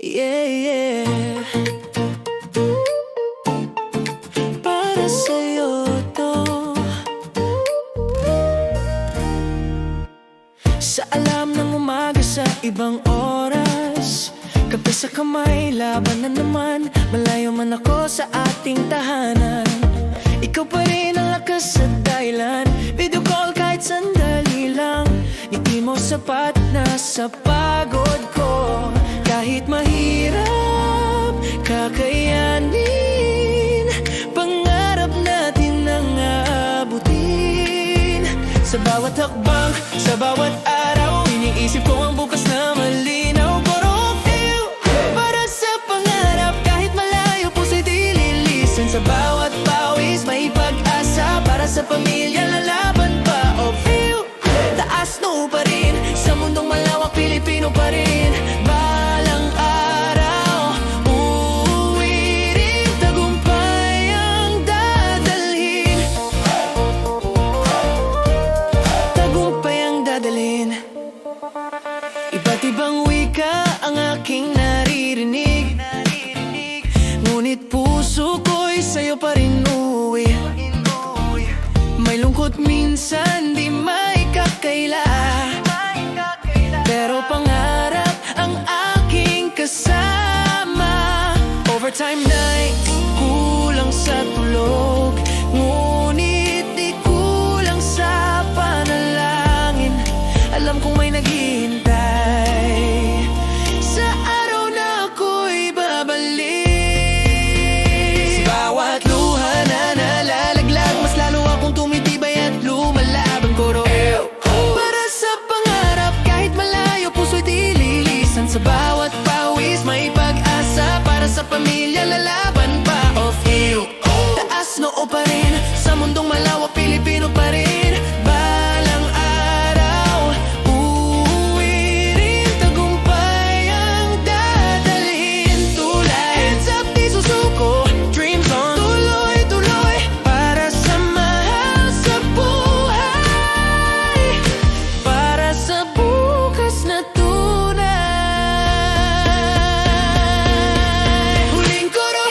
Yeah, yeah. Para sa'yo to. Sa alam ng umaga sa ibang oras, kape sa kamay, laban na naman. Malayo man ako sa ating tahanan, ikaw pa rin ang lakas at dahilan. Video call kahit sandali lang, ngiti mo sapat na sa pagod ko. Kahit mahirap, kakayanin. Pangarap natin ang aabutin. Sa bawat hakbang, sa bawat araw, iniisip ko ang bukas na malinaw. Puro feel para sa pangarap, kahit malayo puso'y di lilisan. Sa bawat pawis may pag-asa, para sa pamilya lalaban pa. Oh, feel taas no pa rin, sa mundong malawak Pilipino pa rin. Balang araw, uuwi rin, tagumpay ang dadalhin. Tagumpay ang dadalhin. Iba't ibang wika ang aking naririnig, ngunit puso ko'y sa'yo pa rin uuwi. May lungkot minsan, di maikakaila, pero pangarap ang aking kasama. Overtime night, kulang sa tulog, ngunit di kulang sa panalangin. Alam kong may naghihintay sa araw na ako'y babalik. Sa bawat luha na nalalaglag, mas lalo akong tumitibay at lumalaban. Koro para sa pangarap, kahit malayo puso'y di lilisan. Sa bawat pawis may pag-asa, para sa pamilya lalaban pa. Of you, taas noo pa rin, sa mundong malawak Pilipino pa rin. Balang araw, uuwi rin, tagumpay ang dadalhin. Tulay, hands up, di susuko, dreams on, tuloy, tuloy, para sa mahal sa buhay, para sa bukas na tunay. Huling koro,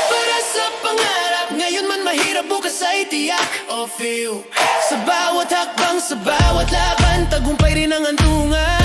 para sa pangarap, ngayon man mahirap, bukas ay tiyak. Of you, sa bawat hakbang, sa bawat laban, tagumpay rin ang hantungan.